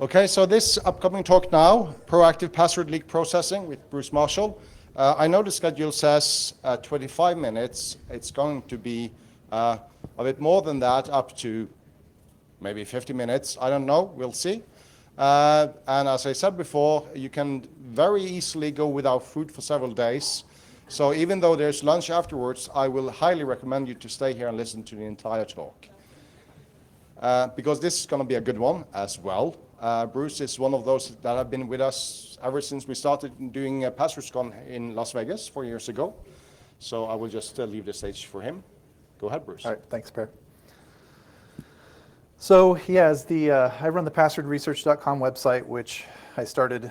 Okay, so this upcoming talk now, Proactive Password Leak Processing with Bruce Marshall. I know the schedule says 25 minutes. It's going to be a bit more than that, up to maybe 50 minutes. I don't know, we'll see. And as I said before, you can very easily go without food for several days. So even though there's lunch afterwards, I will highly recommend you to stay here and listen to the entire talk. Because this is going to be a good one as well. Bruce is one of those that have been with us ever since we started doing PasswordsCon in Las Vegas 4 years ago. So I will just leave the stage for him. Go ahead, Bruce. All right, thanks, Per. So yeah, I run the PasswordResearch.com website, which I started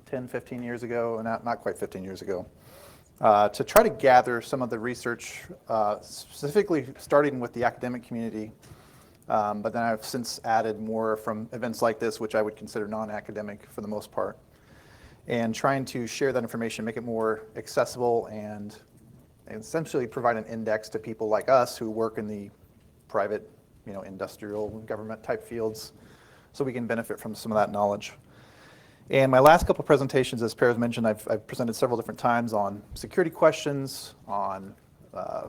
10, 15 years ago, not quite 15 years ago, to try to gather some of the research, specifically starting with the academic community. But then I've since added more from events like this, which I would consider non-academic for the most part, and trying to share that information, make it more accessible, and essentially provide an index to people like us who work in the private, industrial, government type fields, so we can benefit from some of that knowledge. And my last couple of presentations, as Per has mentioned, I've presented several different times on security questions, on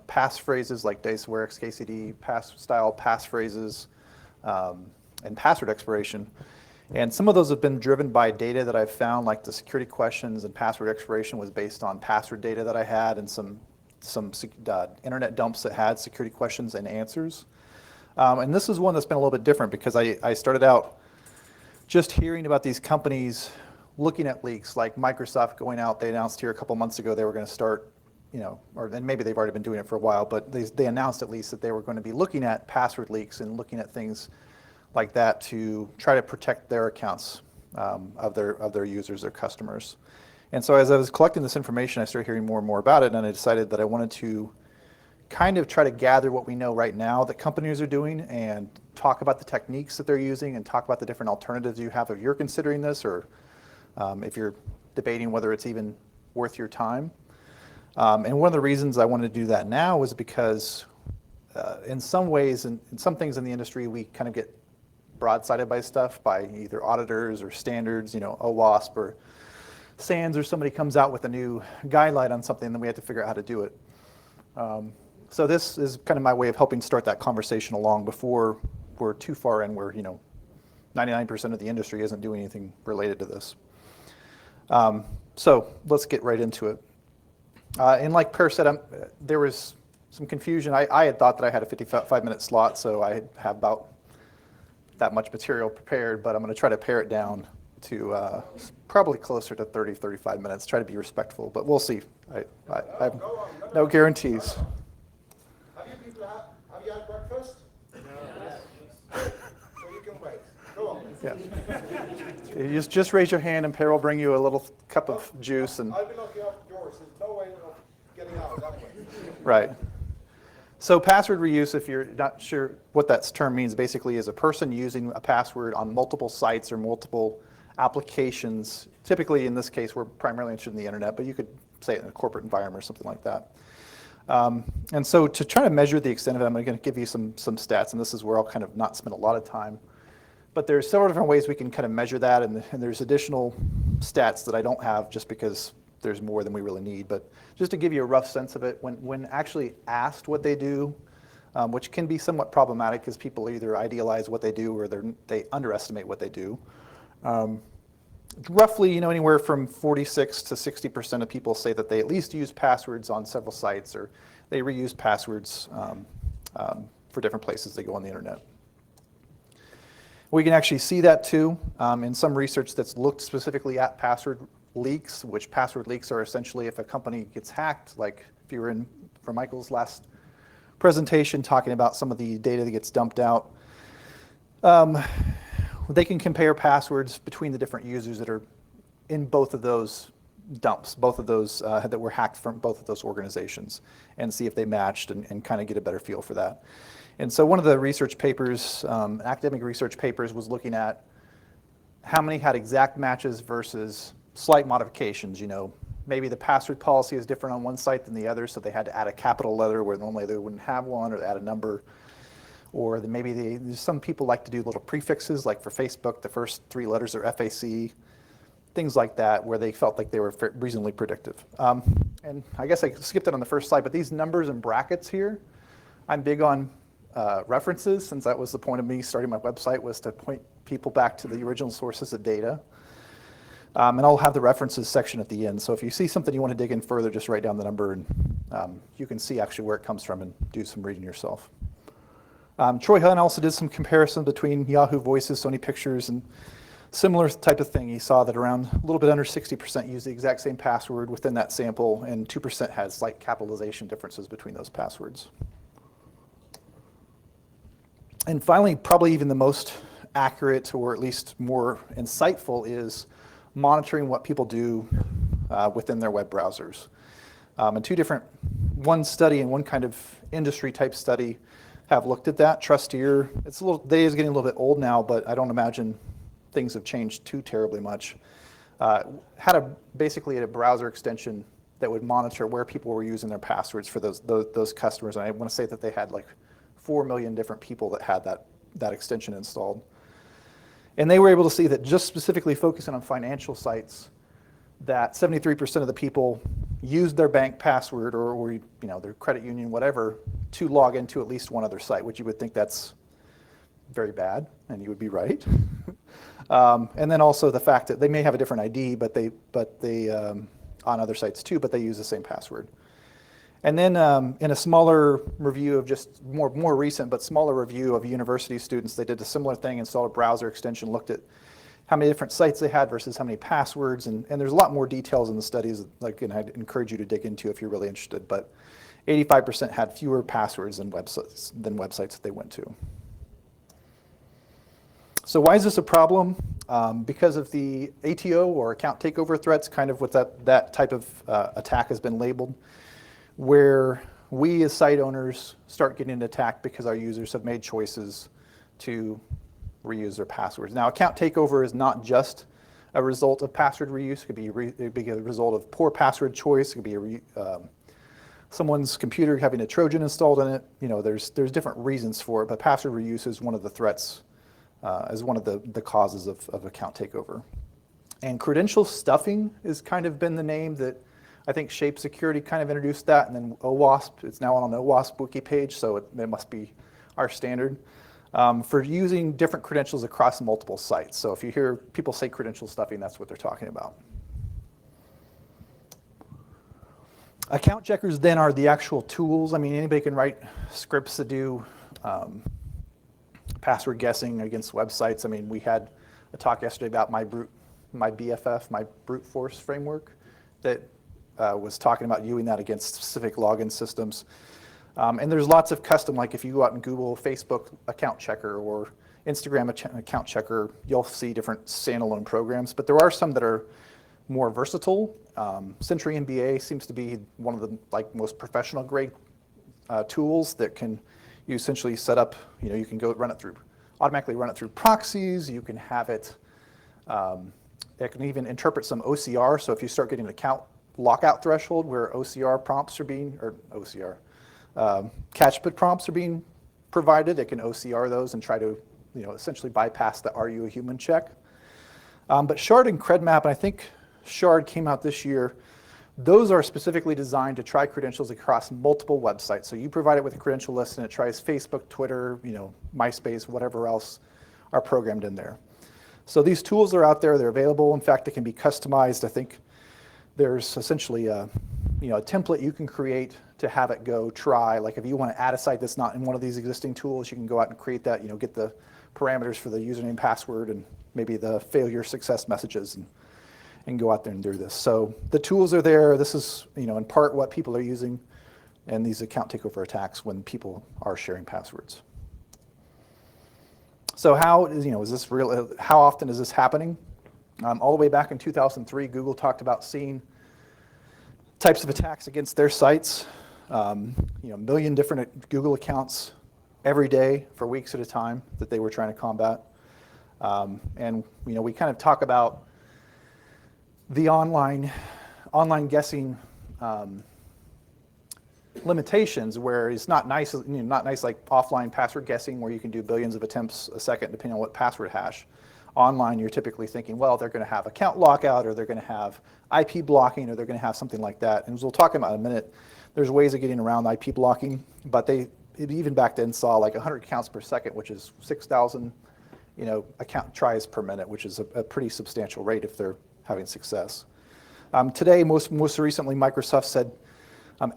passphrases like DACE-aware XKCD, style passphrases, and password expiration. And some of those have been driven by data that I've found, like the security questions and password expiration was based on password data that I had and some internet dumps that had security questions and answers. And this is one that's been a little bit different because I started out just hearing about these companies looking at leaks, like Microsoft going out. They announced here a couple months ago they were going to start, or then maybe they've already been doing it for a while, but they announced at least that they were going to be looking at password leaks and looking at things like that to try to protect their accounts of their users, their customers. And so as I was collecting this information, I started hearing more and more about it, and I decided that I wanted to kind of try to gather what we know right now that companies are doing and talk about the techniques that they're using and talk about the different alternatives you have if you're considering this or if you're debating whether it's even worth your time. And one of the reasons I wanted to do that now was because in some ways, in some things in the industry, we kind of get broadsided by stuff, by either auditors or standards, OWASP or SANS, or somebody comes out with a new guideline on something, and then we have to figure out how to do it. So this is kind of my way of helping start that conversation along before we're too far in where 99% of the industry isn't doing anything related to this. So let's get right into it. And like Per said, there was some confusion. I had thought that I had a 55-minute slot, so I have about that much material prepared, but I'm going to try to pare it down to probably closer to 30, 35 minutes, try to be respectful, but we'll see. I have no guarantees. Have you had breakfast? No. So you can wait. Go on. Yeah. You just raise your hand and Per will bring you a little cup of juice. And I'll be knocking off the doors. There's no way of getting out that way. Right. So password reuse, if you're not sure what that term means, basically is a person using a password on multiple sites or multiple applications. Typically, in this case, we're primarily interested in the internet, but you could say it in a corporate environment or something like that. And so to try to measure the extent of it, I'm going to give you some stats, and this is where I'll kind of not spend a lot of time. But there's several different ways we can kind of measure that, and there's additional stats that I don't have just because there's more than we really need. But just to give you a rough sense of it, when actually asked what they do, which can be somewhat problematic because people either idealize what they do or they underestimate what they do. Roughly, anywhere from 46 to 60% of people say that they at least use passwords on several sites, or they reuse passwords for different places they go on the internet. We can actually see that too in some research that's looked specifically at password leaks, which password leaks are essentially if a company gets hacked, like if you were in for Michael's last presentation talking about some of the data that gets dumped out. They can compare passwords between the different users that are in both of those dumps, both of those that were hacked from both of those organizations, and see if they matched and kind of get a better feel for that. And so one of the research papers, academic research papers, was looking at how many had exact matches versus slight modifications. Maybe the password policy is different on one site than the other, so they had to add a capital letter where normally they wouldn't have one, or add a number. or some people like to do little prefixes, like for Facebook, the first 3 letters are FAC, things like that, where they felt like they were reasonably predictive. And I guess I skipped it on the first slide, but these numbers and brackets here, I'm big on references, since that was the point of me starting my website, was to point people back to the original sources of data. And I'll have the references section at the end. So if you see something you want to dig in further, just write down the number, and you can see actually where it comes from and do some reading yourself. Troy Hunt also did some comparison between Yahoo Voices, Sony Pictures, and similar type of thing. He saw that around a little bit under 60% use the exact same password within that sample, and 2% has slight capitalization differences between those passwords. And finally, probably even the most accurate, or at least more insightful, is monitoring what people do within their web browsers. And one study and one kind of industry type study have looked at that. Trusteer, data is getting a little bit old now, but I don't imagine things have changed too terribly much. Basically a browser extension that would monitor where people were using their passwords for those customers. And I want to say that they had like 4 million different people that had that extension installed. And they were able to see that just specifically focusing on financial sites, that 73% of the people used their bank password or their credit union, whatever, to log into at least one other site, which you would think that's very bad, and you would be right. And then also the fact that they may have a different ID, but they on other sites too, but they use the same password. And then in a smaller review of just more recent, but smaller review of university students, they did a similar thing, installed a browser extension, looked at how many different sites they had versus how many passwords, and there's a lot more details in the studies that I'd encourage you to dig into if you're really interested, but 85% had fewer passwords than websites that they went to. So why is this a problem? Because of the ATO, or account takeover threats, kind of what that type of attack has been labeled, where we as site owners start getting attacked because our users have made choices to reuse their passwords. Now, account takeover is not just a result of password reuse. It could be a result of poor password choice. It could be someone's computer having a Trojan installed in it. There's different reasons for it, but password reuse is one of the threats, as one of the causes of account takeover. And credential stuffing has kind of been the name that I think Shape Security kind of introduced that, and then OWASP, it's now on an OWASP wiki page, so it must be our standard, for using different credentials across multiple sites. So if you hear people say credential stuffing, that's what they're talking about. Account checkers then are the actual tools. I mean, anybody can write scripts that do password guessing against websites. I mean, we had a talk yesterday about my BFF, my brute force framework, that was talking about doing that against specific login systems. And there's lots of custom, like if you go out and Google Facebook account checker or Instagram account checker, you'll see different standalone programs, but there are some that are more versatile. Sentry MBA seems to be one of the most professional grade tools that you essentially set up, you can go automatically run it through proxies. You can have it can even interpret some OCR. So if you start getting an account lockout threshold where OCR prompts are being, or OCR, catchment prompts are being provided, it can OCR those and try to, essentially bypass the "Are you a human?" check. But Shard and CredMap, and I think Shard came out this year, those are specifically designed to try credentials across multiple websites. So you provide it with a credential list and it tries Facebook, Twitter, MySpace, whatever else are programmed in there. So these tools are out there, they're available. In fact, it can be customized. I think there's essentially a template you can create to have it go try. Like if you want to add a site that's not in one of these existing tools, you can go out and create that, get the parameters for the username, password, and maybe the failure success messages, and go out there and do this. So the tools are there. This is, in part what people are using in these account takeover attacks when people are sharing passwords. So how is this real? How often is this happening? All the way back in 2003, Google talked about seeing types of attacks against their sites. A million different Google accounts every day for weeks at a time that they were trying to combat. And we kind of talk about the online guessing limitations where it's not nice, not nice like offline password guessing where you can do billions of attempts a second depending on what password hash. Online, you're typically thinking, well, they're going to have account lockout, or they're going to have IP blocking, or they're going to have something like that. And as we'll talk about in a minute, there's ways of getting around IP blocking, but they even back then saw like 100 accounts per second, which is 6,000 account tries per minute, which is a pretty substantial rate if they're having success. Today, most recently, Microsoft said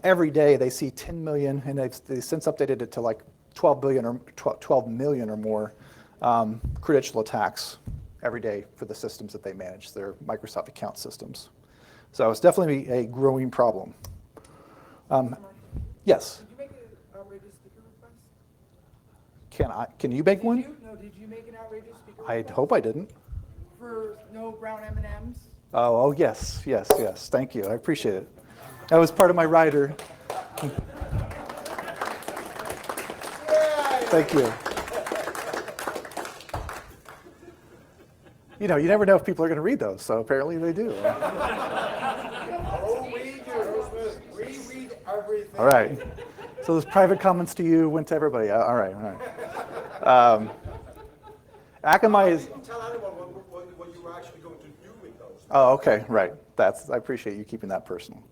every day they see 10 million, and they've since updated it to like 12 million or more credential attacks every day for the systems that they manage, their Microsoft account systems. So it's definitely a growing problem. Yes? Did you make an outrageous speaker request? Can you make one? Did you make an outrageous speaker I request? hope I didn't. For no brown M&Ms? Oh, yes. Thank you. I appreciate it. That was part of my rider. Thank you. You never know if people are going to read those, so apparently they do. Oh, we do. We read everything. All right. So those private comments to you went to everybody. All right. Akamai is... You didn't tell anyone what you were actually going to do with those. Oh, okay, right. I appreciate you keeping that personal.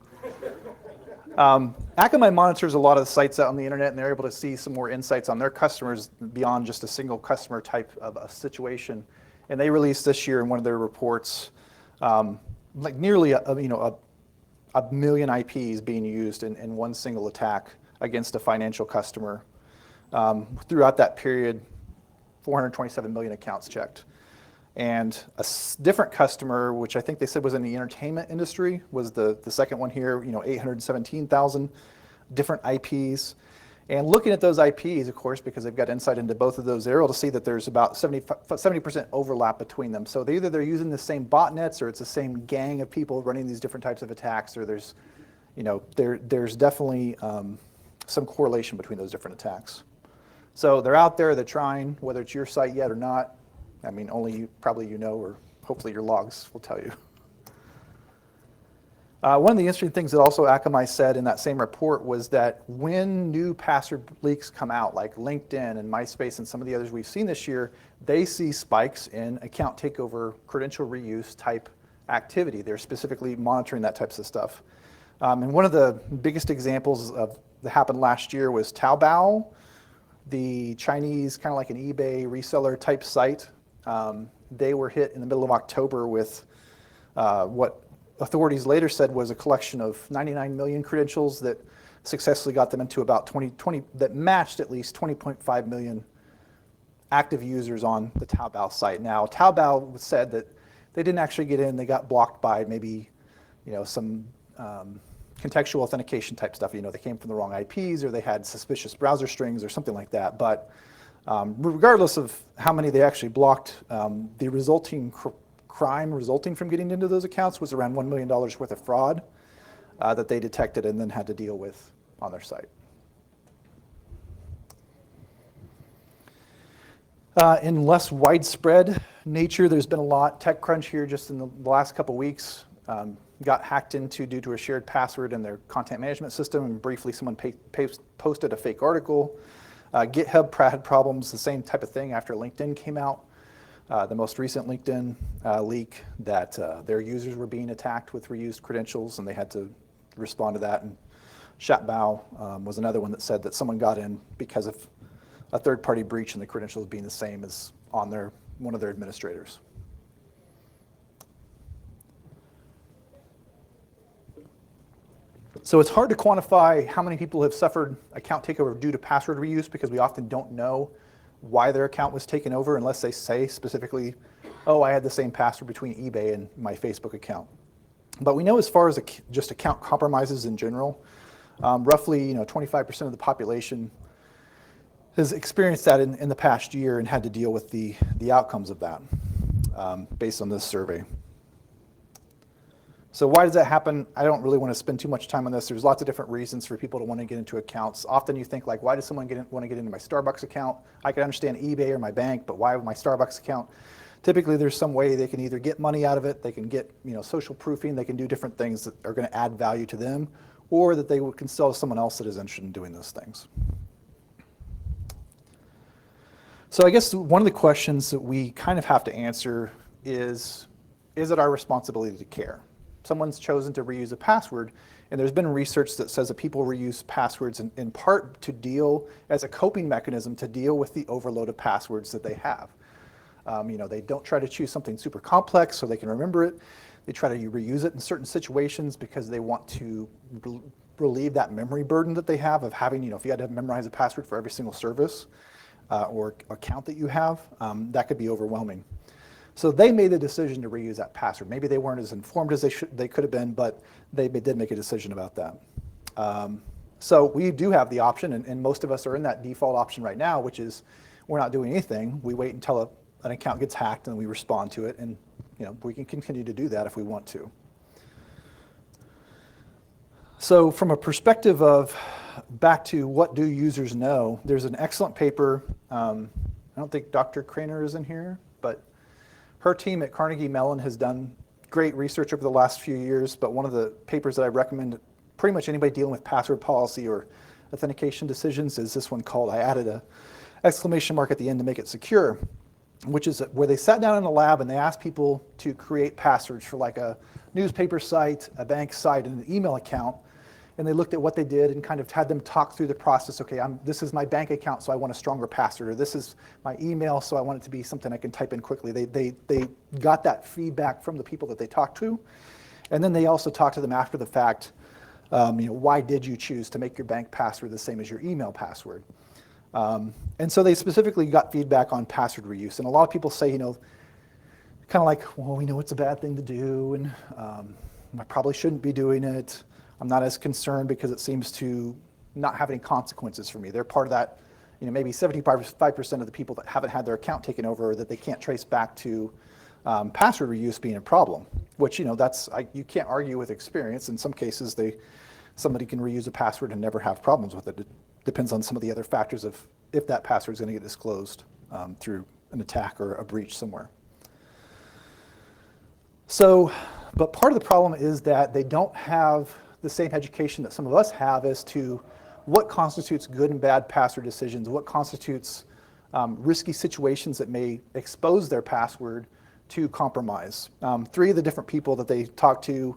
Akamai monitors a lot of the sites out on the internet, and they're able to see some more insights on their customers beyond just a single customer type of a situation. And they released this year in one of their reports, like nearly a million IPs being used in one single attack against a financial customer. Throughout that period, 427 million accounts checked. And a different customer, which I think they said was in the entertainment industry, was the second one here, 817,000 different IPs. And looking at those IPs, of course, because they've got insight into both of those, they're able to see that there's about 70% overlap between them. So they're using the same botnets, or it's the same gang of people running these different types of attacks, or there's definitely some correlation between those different attacks. So they're out there, they're trying, whether it's your site yet or not. I mean, only you, probably or hopefully your logs will tell you. One of the interesting things that also Akamai said in that same report was that when new password leaks come out, like LinkedIn and MySpace and some of the others we've seen this year, they see spikes in account takeover, credential reuse type activity. They're specifically monitoring that types of stuff. And one of the biggest examples that happened last year was Taobao, the Chinese, kind of like an eBay reseller type site. They were hit in the middle of October with what authorities later said was a collection of 99 million credentials that successfully got them into about 20 that matched at least 20.5 million active users on the Taobao site. Now, Taobao said that they didn't actually get in. They got blocked by maybe, some contextual authentication type stuff. They came from the wrong IPs, or they had suspicious browser strings or something like that. But regardless of how many they actually blocked, the resulting crime resulting from getting into those accounts was around $1 million worth of fraud that they detected and then had to deal with on their site. In less widespread nature, there's been a lot. TechCrunch here just in the last couple weeks got hacked into due to a shared password in their content management system, and briefly someone posted a fake article. GitHub had problems, the same type of thing after LinkedIn came out. The most recent LinkedIn leak that their users were being attacked with reused credentials, and they had to respond to that. And Shatbao was another one that said that someone got in because of a third-party breach and the credentials being the same as on one of their administrators. So it's hard to quantify how many people have suffered account takeover due to password reuse, because we often don't know why their account was taken over unless they say specifically, oh, I had the same password between eBay and my Facebook account. But we know as far as just account compromises in general, roughly 25% of the population has experienced that in the past year and had to deal with the outcomes of that based on this survey. So why does that happen? I don't really want to spend too much time on this. There's lots of different reasons for people to want to get into accounts. Often you think like, why does someone want to get into my Starbucks account? I can understand eBay or my bank, but why my Starbucks account? Typically there's some way they can either get money out of it, they can get social proofing, they can do different things that are going to add value to them, or that they can sell to someone else that is interested in doing those things. So I guess one of the questions that we kind of have to answer is it our responsibility to care? Someone's chosen to reuse a password, and there's been research that says that people reuse passwords in part to deal as a coping mechanism to deal with the overload of passwords that they have. They don't try to choose something super complex so they can remember it. They try to reuse it in certain situations because they want to relieve that memory burden that they have of having, if you had to memorize a password for every single service or account that you have, that could be overwhelming. So they made the decision to reuse that password. Maybe they weren't as informed as they could have been, but they did make a decision about that. So we do have the option, and most of us are in that default option right now, which is we're not doing anything. We wait until an account gets hacked and we respond to it, and we can continue to do that if we want to. So from a perspective of back to what do users know, there's an excellent paper. I don't think Dr. Craner is in here, but her team at Carnegie Mellon has done great research over the last few years, but one of the papers that I recommend pretty much anybody dealing with password policy or authentication decisions is this one called, I added a exclamation mark at the end to make it secure, which is where they sat down in a lab and they asked people to create passwords for like a newspaper site, a bank site, and an email account. And they looked at what they did and kind of had them talk through the process. Okay, this is my bank account, so I want a stronger password. Or this is my email, so I want it to be something I can type in quickly. They got that feedback from the people that they talked to. And then they also talked to them after the fact, why did you choose to make your bank password the same as your email password? And so they specifically got feedback on password reuse. And a lot of people say, kind of like, well, we know it's a bad thing to do, and I probably shouldn't be doing it. I'm not as concerned because it seems to not have any consequences for me. They're part of that, maybe 75% of the people that haven't had their account taken over that they can't trace back to password reuse being a problem, which, you can't argue with experience. In some cases, somebody can reuse a password and never have problems with it. It depends on some of the other factors of if that password is going to get disclosed through an attack or a breach somewhere. So, but part of the problem is that they don't have the same education that some of us have as to what constitutes good and bad password decisions, what constitutes risky situations that may expose their password to compromise. 3 of the different people that they talk to,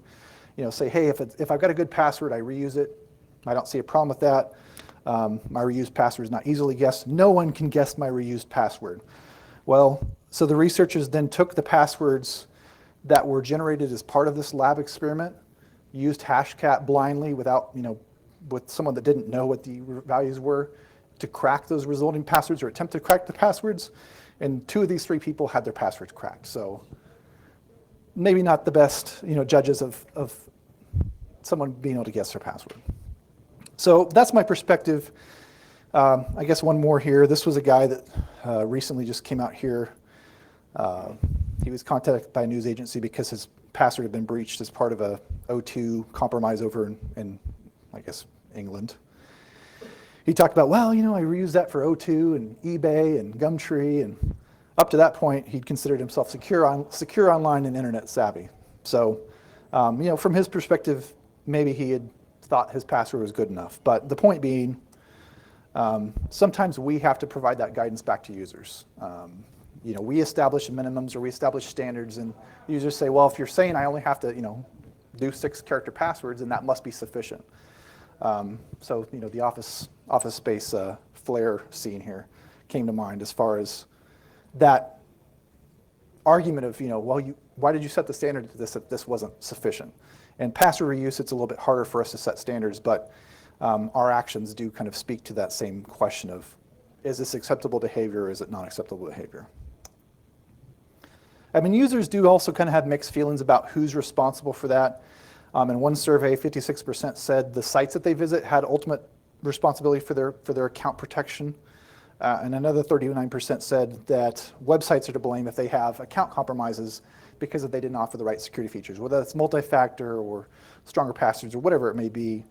say, hey, if I've got a good password, I reuse it. I don't see a problem with that. My reused password is not easily guessed. No one can guess my reused password. Well, so the researchers then took the passwords that were generated as part of this lab experiment, used Hashcat blindly without, with someone that didn't know what the values were to crack those resulting passwords or attempt to crack the passwords. And 2 of these 3 people had their passwords cracked. So maybe not the best, judges of someone being able to guess their password. So that's my perspective. I guess one more here. This was a guy that recently just came out here. He was contacted by a news agency because his password had been breached as part of a O2 compromise over in I guess, England. He talked about, well, I reused that for O2 and eBay and Gumtree, and up to that point, he'd considered himself secure online and internet savvy. So, from his perspective, maybe he had thought his password was good enough. But the point being, sometimes we have to provide that guidance back to users. We establish minimums or we establish standards, and users say, well, if you're saying I only have to, do 6-character passwords, then that must be sufficient. So, the office space flare scene here came to mind as far as that argument of, why did you set the standard to this if this wasn't sufficient? And password reuse, it's a little bit harder for us to set standards, but our actions do kind of speak to that same question of, is this acceptable behavior or is it not acceptable behavior? Users do also kind of have mixed feelings about who's responsible for that. In one survey, 56% said the sites that they visit had ultimate responsibility for their account protection. And another 39% said that websites are to blame if they have account compromises because they didn't offer the right security features, whether that's multi-factor or stronger passwords or whatever it may be.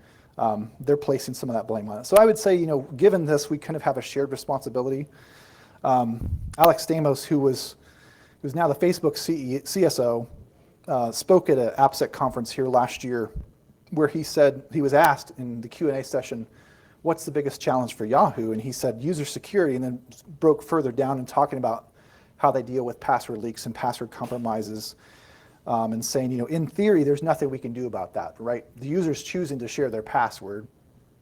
They're placing some of that blame on it. So I would say, given this, we kind of have a shared responsibility. Alex Stamos, who's now the Facebook CSO, spoke at an AppSec conference here last year, where he said, he was asked in the Q&A session, what's the biggest challenge for Yahoo? And he said user security, and then broke further down in talking about how they deal with password leaks and password compromises, and saying, in theory, there's nothing we can do about that, right? The user's choosing to share their password.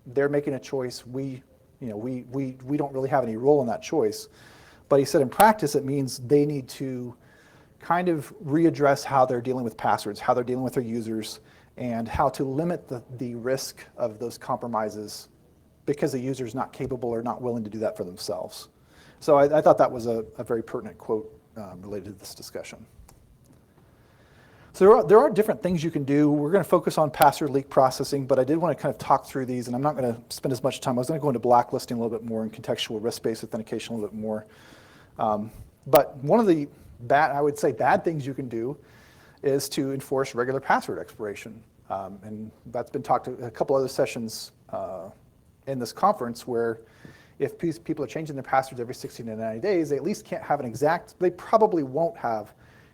They're making a choice. We don't really have any role in that choice. But he said in practice, it means they need to kind of readdress how they're dealing with passwords, how they're dealing with their users, and how to limit the risk of those compromises because the user's not capable or not willing to do that for themselves. So I thought that was a very pertinent quote related to this discussion. So there are different things you can do. We're going to focus on password leak processing, but I did want to kind of talk through these, and I'm not going to spend as much time. I was going to go into blacklisting a little bit more and contextual risk-based authentication a little bit more. But one of the bad things you can do is to enforce regular password expiration. And that's been talked to a couple other sessions in this conference where if people are changing their passwords every 60 to 90 days, they at least can't have they probably won't have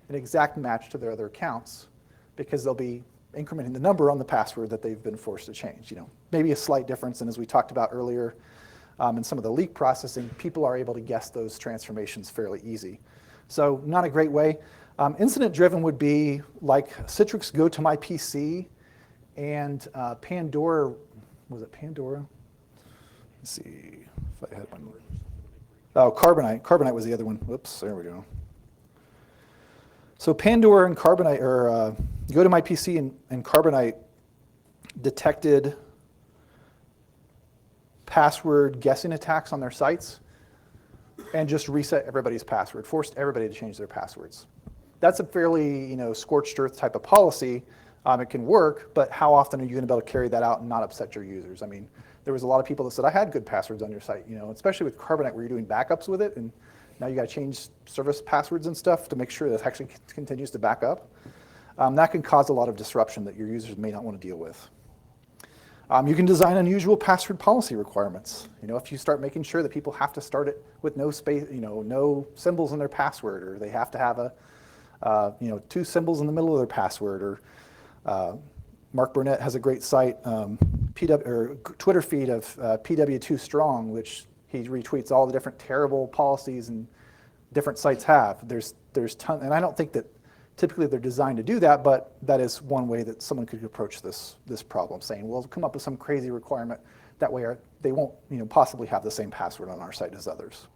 an exact match to their other accounts because they'll be incrementing the number on the password that they've been forced to change. Maybe a slight difference, and as we talked about earlier in some of the leak processing, people are able to guess those transformations fairly easy. So not a great way. Incident-driven would be like Citrix Go to My PC and Pandora. Was it Pandora? Let's see if I had one. Oh, Carbonite. Carbonite was the other one. Whoops, there we go. So Pandora and Carbonite, or Go to My PC and Carbonite detected password guessing attacks on their sites and just reset everybody's password, forced everybody to change their passwords. That's a fairly, scorched earth type of policy. It can work, but how often are you going to be able to carry that out and not upset your users? I mean, there was a lot of people that said, I had good passwords on your site, especially with Carbonite where you're doing backups with it, and now you got to change service passwords and stuff to make sure that it actually continues to back up. That can cause a lot of disruption that your users may not want to deal with. You can design unusual password policy requirements. If you start making sure that people have to start it with no space, no symbols in their password, or they have to have two symbols in the middle of their password, or Mark Burnett has a great site, Twitter feed of PW2 Strong, which he retweets all the different terrible policies and different sites have. There's tons, and I don't think that typically they're designed to do that, but that is one way that someone could approach this problem, saying, well, come up with some crazy requirement. That way they won't possibly have the same password on our site as others.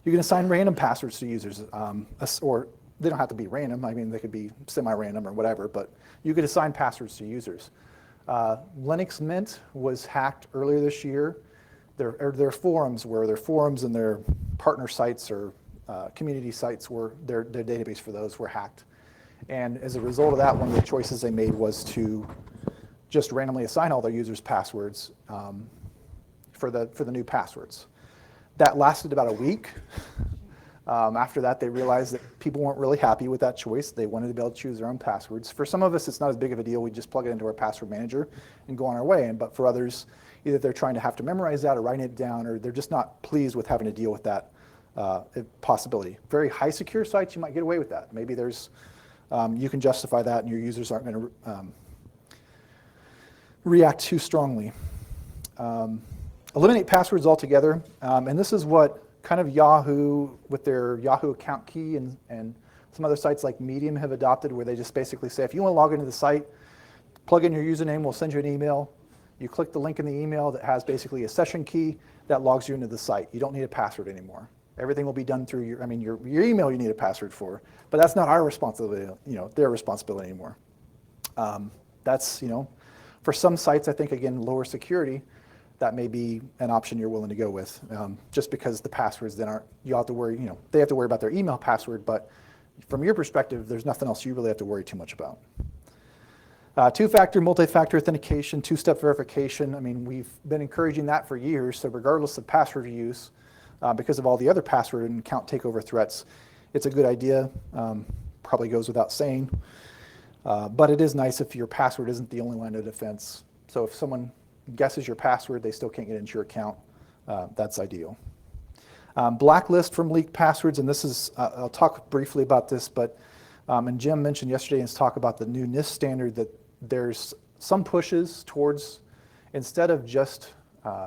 You can assign random passwords to users, or they don't have to be random. I mean, they could be semi-random or whatever, but you could assign passwords to users. Linux Mint was hacked earlier this year. Their forums and their partner sites or community sites their database for those were hacked. And as a result of that, one of the choices they made was to just randomly assign all their users passwords for the new passwords. That lasted about a week. After that, they realized that people weren't really happy with that choice. They wanted to be able to choose their own passwords. For some of us, it's not as big of a deal. We just plug it into our password manager and go on our way. But for others, either they're trying to have to memorize that or writing it down, or they're just not pleased with having to deal with that possibility. Very high secure sites, you might get away with that. Maybe you can justify that and your users aren't going to react too strongly. Eliminate passwords altogether. And this is what kind of Yahoo, with their Yahoo account key and some other sites like Medium have adopted, where they just basically say, if you want to log into the site, plug in your username, we'll send you an email. You click the link in the email that has basically a session key that logs you into the site. You don't need a password anymore. Everything will be done through your email you need a password for, but that's not our responsibility, their responsibility anymore. That's, for some sites, I think, again, lower security, that may be an option you're willing to go with, just because the passwords then aren't, you have to worry, they have to worry about their email password, but from your perspective, there's nothing else you really have to worry too much about. Two-factor, multi-factor authentication, two-step verification. I mean, we've been encouraging that for years, so regardless of password use, because of all the other password and account takeover threats, it's a good idea. Probably goes without saying, but it is nice if your password isn't the only line of defense. So if someone guesses your password, they still can't get into your account. That's ideal. Blacklist from leaked passwords, and this is, I'll talk briefly about this, but and Jim mentioned yesterday in his talk about the new NIST standard that there's some pushes towards, instead of just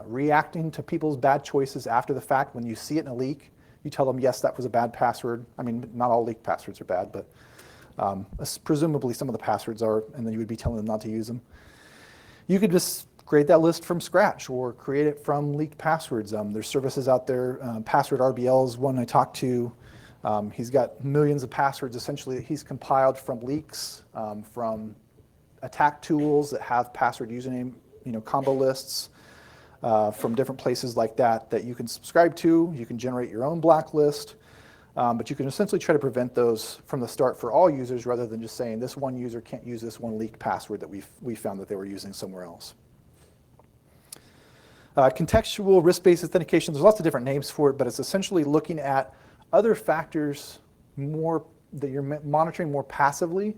reacting to people's bad choices after the fact, when you see it in a leak, you tell them, yes, that was a bad password. I mean, not all leak passwords are bad, but presumably some of the passwords are, and then you would be telling them not to use them. You could just create that list from scratch or create it from leaked passwords. There's services out there. Password RBL is one I talked to. He's got millions of passwords essentially that he's compiled from leaks, from attack tools that have password username, combo lists, from different places like that that you can subscribe to. You can generate your own blacklist, but you can essentially try to prevent those from the start for all users rather than just saying this one user can't use this one leaked password that we found that they were using somewhere else. Contextual risk-based authentication, there's lots of different names for it, but it's essentially looking at other factors that you're monitoring more passively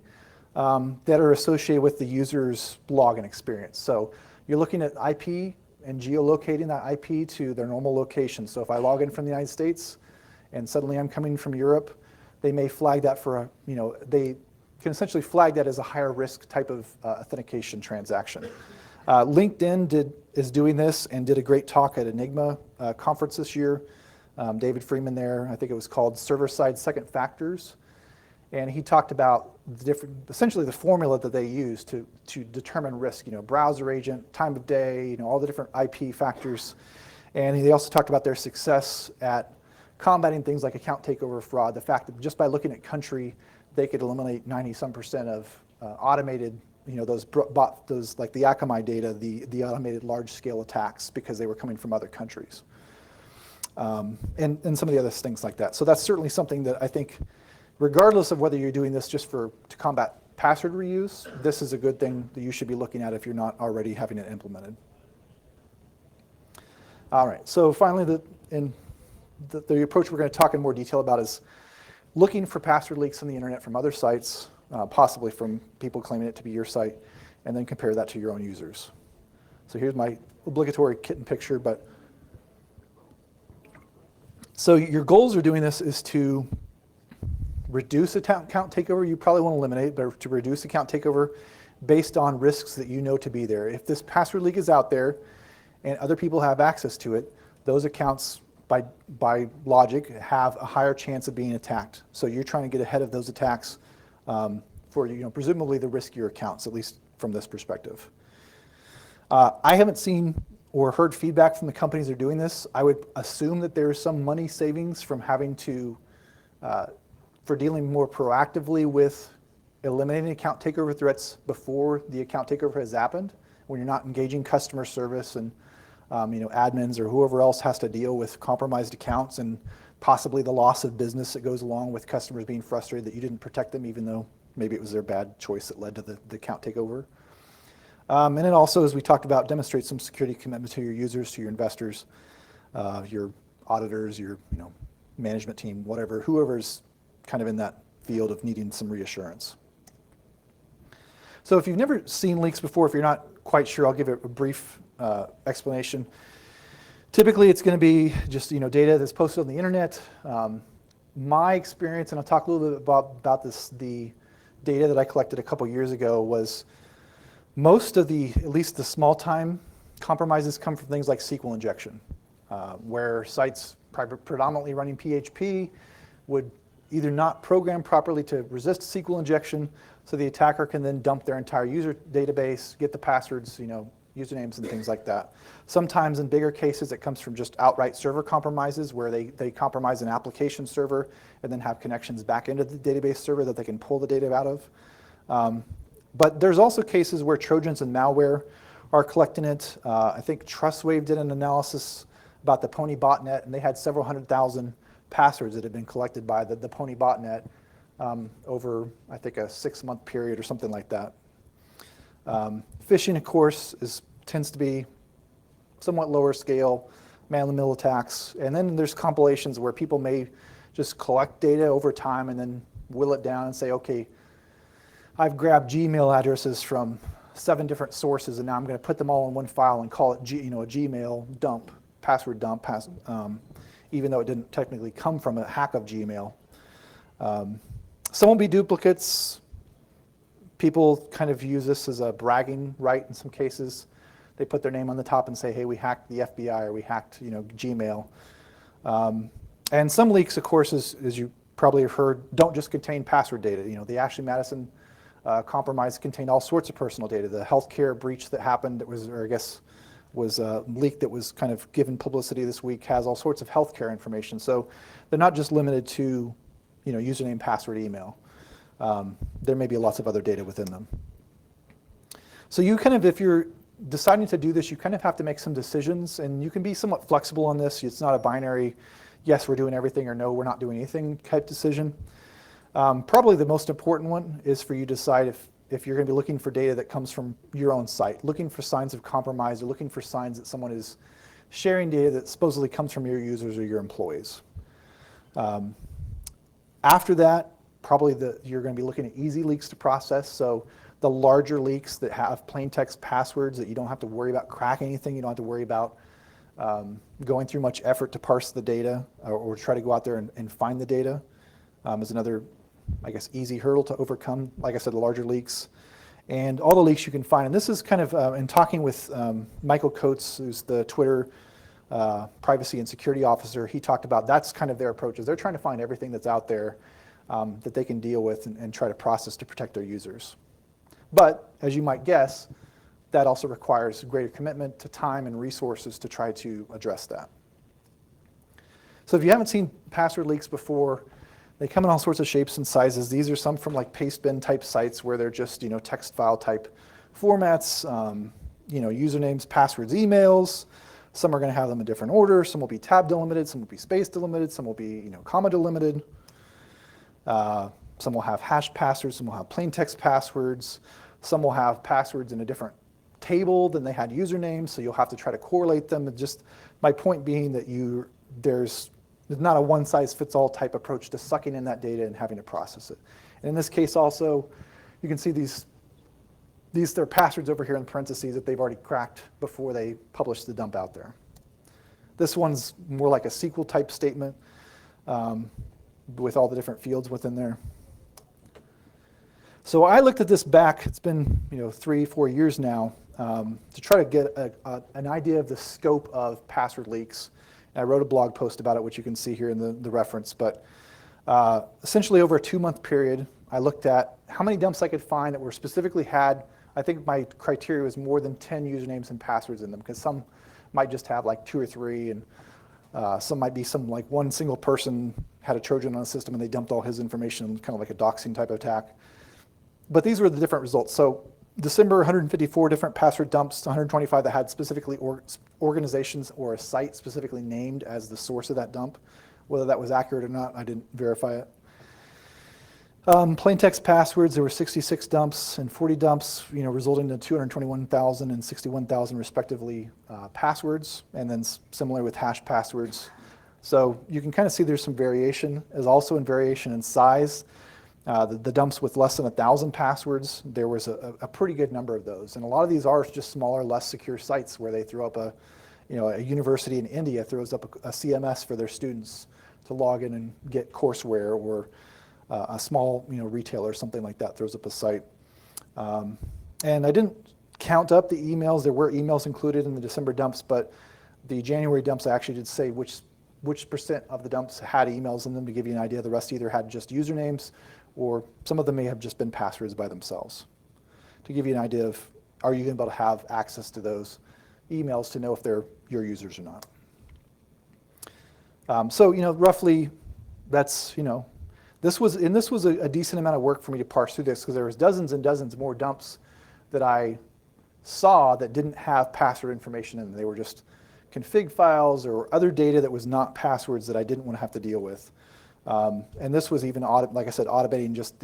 that are associated with the user's login experience. So you're looking at IP and geolocating that IP to their normal location. So if I log in from the United States and suddenly I'm coming from Europe, they may flag that for they can essentially flag that as a higher risk type of authentication transaction. LinkedIn is doing this and did a great talk at Enigma conference this year. David Freeman there, I think it was called Server-Side Second Factors. And he talked about essentially the formula that they use to determine risk, browser agent, time of day, all the different IP factors. And they also talked about their success at combating things like account takeover fraud, the fact that just by looking at country, they could eliminate 90-some% of automated, those like the Akamai data, the automated large-scale attacks because they were coming from other countries. And some of the other things like that. So that's certainly something that I think, regardless of whether you're doing this just to combat password reuse, this is a good thing that you should be looking at if you're not already having it implemented. All right, so finally, the approach we're going to talk in more detail about is looking for password leaks on the internet from other sites, possibly from people claiming it to be your site, and then compare that to your own users. So here's my obligatory kitten picture, so your goals are doing this is to reduce account takeover. You probably want to eliminate, but to reduce account takeover based on risks that you know to be there. If this password leak is out there and other people have access to it, those accounts by logic have a higher chance of being attacked. So you're trying to get ahead of those attacks for presumably the riskier accounts, at least from this perspective. I haven't seen or heard feedback from the companies that are doing this. I would assume that there's some money savings from having to, for dealing more proactively with eliminating account takeover threats before the account takeover has happened, when you're not engaging customer service and admins or whoever else has to deal with compromised accounts and possibly the loss of business that goes along with customers being frustrated that you didn't protect them even though maybe it was their bad choice that led to the account takeover. And it also, as we talked about, demonstrates some security commitment to your users, to your investors, your auditors, your management team, whoever's kind of in that field of needing some reassurance. So if you've never seen leaks before, if you're not quite sure, I'll give it a brief explanation. Typically, it's going to be just data that's posted on the internet. My experience, and I'll talk a little bit about this, the data that I collected a couple years ago was most of at least the small time compromises come from things like SQL injection, where sites predominantly running PHP would either not program properly to resist SQL injection, so the attacker can then dump their entire user database, get the passwords, usernames and things like that. Sometimes in bigger cases, it comes from just outright server compromises where they compromise an application server and then have connections back into the database server that they can pull the data out of. But there's also cases where Trojans and malware are collecting it. I think TrustWave did an analysis about the Pony botnet, and they had several 100,000 passwords that had been collected by the Pony botnet over, I think, a 6-month period or something like that. Phishing, of course, tends to be somewhat lower scale, man-in-the-middle attacks. And then there's compilations where people may just collect data over time and then will it down and say, okay, I've grabbed Gmail addresses from 7 different sources, and now I'm going to put them all in one file and call it a Gmail dump, password dump, even though it didn't technically come from a hack of Gmail. Some will be duplicates. People kind of use this as a bragging right in some cases. They put their name on the top and say, hey, we hacked the FBI or we hacked Gmail. And some leaks, of course, as you probably have heard, don't just contain password data. The Ashley Madison compromise contained all sorts of personal data. The healthcare breach that happened, that was, or I guess, was a leak that was kind of given publicity this week, has all sorts of healthcare information. So they're not just limited to, username, password, email. There may be lots of other data within them. So you kind of, if you're deciding to do this, you kind of have to make some decisions, and you can be somewhat flexible on this. It's not a binary, yes, we're doing everything, or no, we're not doing anything type decision. Probably the most important one is for you to decide if you're going to be looking for data that comes from your own site, looking for signs of compromise, or looking for signs that someone is sharing data that supposedly comes from your users or your employees. After that, probably you're going to be looking at easy leaks to process. So the larger leaks that have plain text passwords that you don't have to worry about cracking anything, you don't have to worry about going through much effort to parse the data or try to go out there and find the data is another, I guess, easy hurdle to overcome. Like I said, the larger leaks. And all the leaks you can find. And this is kind of, in talking with Michael Coates, who's the Twitter privacy and security officer, he talked about that's kind of their approach, is they're trying to find everything that's out there that they can deal with and try to process to protect their users. But, as you might guess, that also requires greater commitment to time and resources to try to address that. So if you haven't seen password leaks before, they come in all sorts of shapes and sizes. These are some from like pastebin type sites where they're just text file type formats, usernames, passwords, emails. Some are going to have them in different order. Some will be tab delimited. Some will be space delimited. Some will be comma delimited. Some will have hashed passwords. Some will have plain text passwords. Some will have passwords in a different table than they had usernames, so you'll have to try to correlate them. And just my point being that there's not a one-size-fits-all type approach to sucking in that data and having to process it. And in this case also, you can see these are passwords over here in parentheses that they've already cracked before they publish the dump out there. This one's more like a SQL type statement with all the different fields within there. So I looked at this back, it's been 3-4 years now, to try to get an idea of the scope of password leaks. And I wrote a blog post about it, which you can see here in the reference. But essentially over a 2-month period, I looked at how many dumps I could find that were specifically had, I think my criteria was more than 10 usernames and passwords in them, because some might just have like 2 or 3, and some might be like one single person had a Trojan on the system and they dumped all his information, kind of like a doxing type of attack. But these were the different results. So December, 154 different password dumps, 125 that had specifically organizations or a site specifically named as the source of that dump. Whether that was accurate or not, I didn't verify it. Plain text passwords, there were 66 dumps and 40 dumps, resulting in 221,000 and 61,000 respectively passwords, and then similar with hash passwords. So you can kind of see there's some variation. There's also variation in size. The dumps with less than 1,000 passwords, there was a pretty good number of those. And a lot of these are just smaller, less secure sites where they throw up a university in India throws up a CMS for their students to log in and get courseware, or a small retailer or something like that throws up a site. And I didn't count up the emails. There were emails included in the December dumps, but the January dumps I actually did say which percent of the dumps had emails in them to give you an idea. The rest either had just usernames, or some of them may have just been passwords by themselves. To give you an idea of, are you going to be able to have access to those emails to know if they're your users or not? So roughly, that's this was a decent amount of work for me to parse through this, because there was dozens and dozens more dumps that I saw that didn't have password information in them. They were just config files or other data that was not passwords that I didn't want to have to deal with. And this was even, like I said, automating just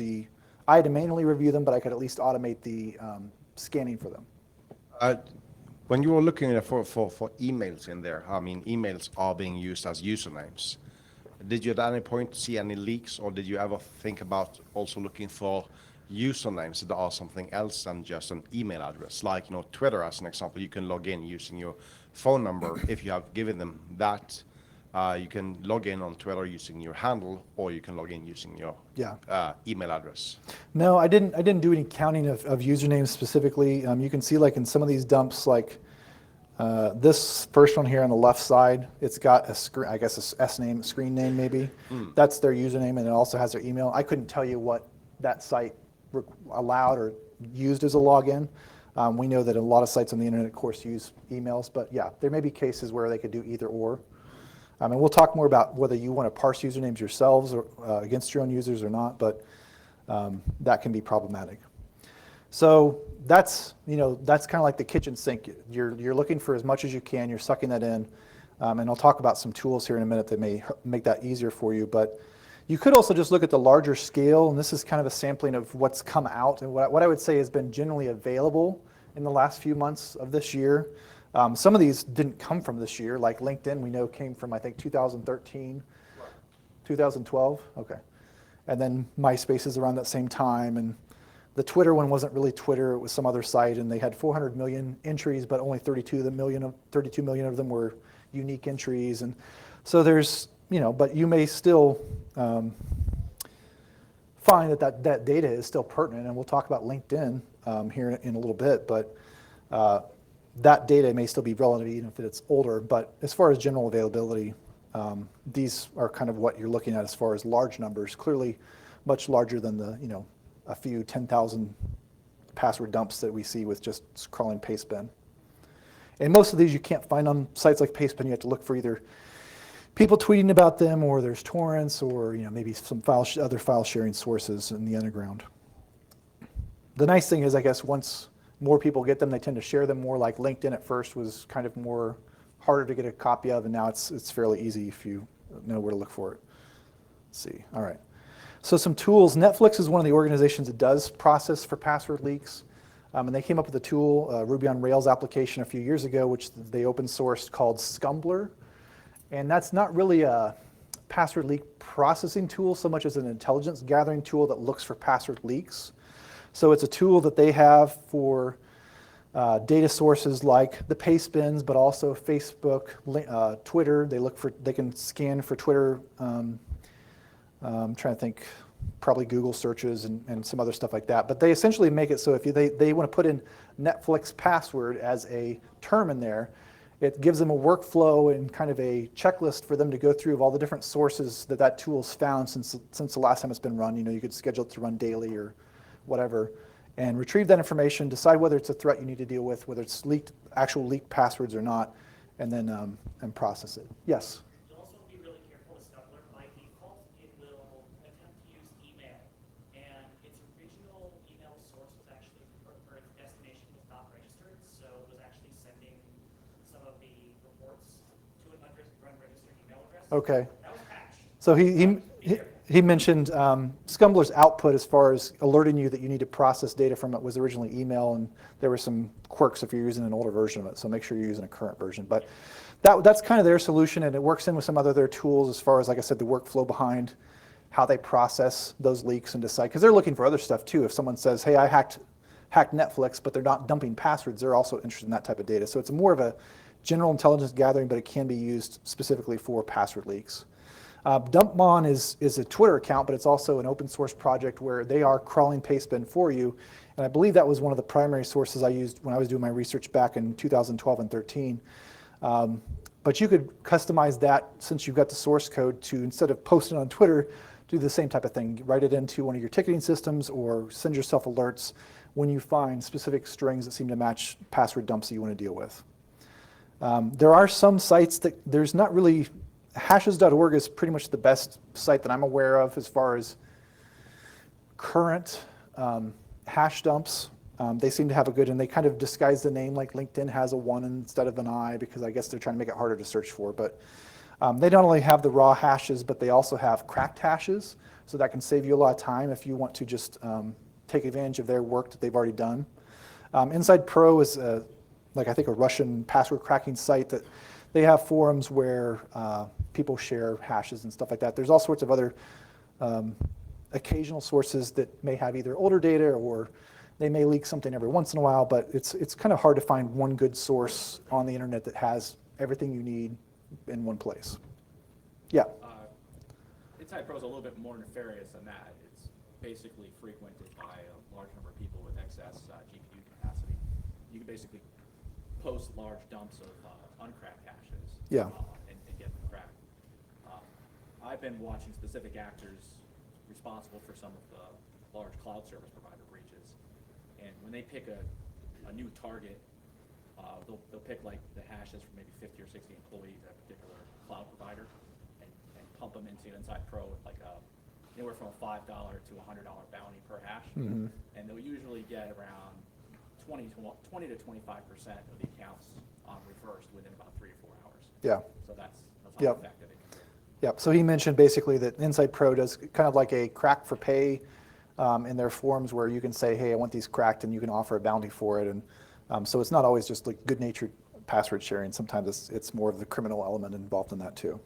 I had to manually review them, but I could at least automate the scanning for them. When you were looking for emails in there, I mean, emails are being used as usernames. Did you at any point see any leaks, or did you ever think about also looking for usernames that are something else than just an email address? Like, Twitter as an example, you can log in using your phone number if you have given them that You can log in on Twitter using your handle, or you can log in using your email address. No, I didn't do any counting of usernames specifically. You can see like in some of these dumps, like this first one here on the left side, it's got a screen, I guess a screen name maybe. That's their username, and it also has their email. I couldn't tell you what that site allowed or used as a login. We know that a lot of sites on the internet, of course, use emails, but yeah, there may be cases where they could do either or. And we'll talk more about whether you want to parse usernames yourselves or against your own users or not, but that can be problematic. So that's kind of like the kitchen sink. You're looking for as much as you can. You're sucking that in, and I'll talk about some tools here in a minute that may make that easier for you. But you could also just look at the larger scale, and this is kind of a sampling of what's come out and what I would say has been generally available in the last few months of this year. Some of these didn't come from this year, like LinkedIn we know came from I think 2013, 2012, okay. And then MySpace is around that same time, and the Twitter one wasn't really Twitter, it was some other site, and they had 400 million entries, but only 32 million of them were unique entries. And so there's, but you may still find that data is still pertinent, and we'll talk about LinkedIn here in a little bit, but that data may still be relevant even if it's older. But as far as general availability, these are kind of what you're looking at as far as large numbers, clearly much larger than the, a few 10,000 password dumps that we see with just crawling Pastebin. And most of these you can't find on sites like Pastebin. You have to look for either people tweeting about them, or there's torrents, or maybe some other file sharing sources in the underground. The nice thing is, I guess, once more people get them, they tend to share them more. Like LinkedIn at first was kind of more harder to get a copy of, and now it's fairly easy if you know where to look for it. Let's see. All right. So some tools. Netflix is one of the organizations that does process for password leaks. And they came up with a tool, a Ruby on Rails application a few years ago, which they open sourced called Scumbler. And that's not really a password leak processing tool so much as an intelligence gathering tool that looks for password leaks. So it's a tool that they have for data sources like the Pastebins, but also Facebook, Twitter. They can scan for Twitter. I'm trying to think, probably Google searches and some other stuff like that. But they essentially make it so if they want to put in Netflix password as a term in there, it gives them a workflow and kind of a checklist for them to go through of all the different sources that tool's found since the last time it's been run. You could schedule it to run daily or whatever, and retrieve that information, decide whether it's a threat you need to deal with, whether it's actual leaked passwords or not, and then and process it. Yes? You'll also be really careful with Scumbler. By default, it will attempt to use email, and its original email source was actually, or its destination was not registered, so it was actually sending some of the reports to an unregistered email address. Okay. That was patched. So he mentioned Scumbler's output as far as alerting you that you need to process data from it was originally email, and there were some quirks if you're using an older version of it, so make sure you're using a current version. But that's kind of their solution, and it works in with some other their tools as far as, like I said, the workflow behind how they process those leaks and decide, because they're looking for other stuff too. If someone says, hey, I hacked Netflix, but they're not dumping passwords, they're also interested in that type of data. So it's more of a general intelligence gathering, but it can be used specifically for password leaks. Dumpmon is a Twitter account, but it's also an open source project where they are crawling Pastebin for you. And I believe that was one of the primary sources I used when I was doing my research back in 2012 and 13. But you could customize that since you've got the source code to, instead of posting on Twitter, do the same type of thing. Write it into one of your ticketing systems or send yourself alerts when you find specific strings that seem to match password dumps that you want to deal with. There are some sites that there's not really. Hashes.org is pretty much the best site that I'm aware of as far as current hash dumps. They seem to have a good, and they kind of disguise the name like LinkedIn has a 1 instead of an I, because I guess they're trying to make it harder to search for. But they not only have the raw hashes, but they also have cracked hashes, so that can save you a lot of time if you want to just take advantage of their work that they've already done. Inside Pro is like I think a Russian password cracking site that they have forums where people share hashes and stuff like that. There's all sorts of other occasional sources that may have either older data or they may leak something every once in a while, but it's kind of hard to find one good source on the internet that has everything you need in one place. Yeah. Inside Pro is a little bit more nefarious than that. It's basically frequented by a large number of people with excess GPU capacity. You can basically post large dumps of uncracked hashes Yeah. and get them cracked. I've been watching specific actors responsible for some of the large cloud service provider breaches. And when they pick a new target, they'll pick like the hashes from maybe 50 or 60 employees at a particular cloud provider and pump them into Inside Pro with like anywhere from a $5 to a $100 bounty per hash. Mm-hmm. And they'll usually get around 20 to 25% of the accounts reversed within about 3 or 4 hours. Yeah. So that's how Yep. effective it can be. Yep. So he mentioned basically that Inside Pro does kind of like a crack for pay in their forms where you can say, hey, I want these cracked, and you can offer a bounty for it. And so it's not always just like good-natured password sharing. Sometimes it's more of the criminal element involved in that too.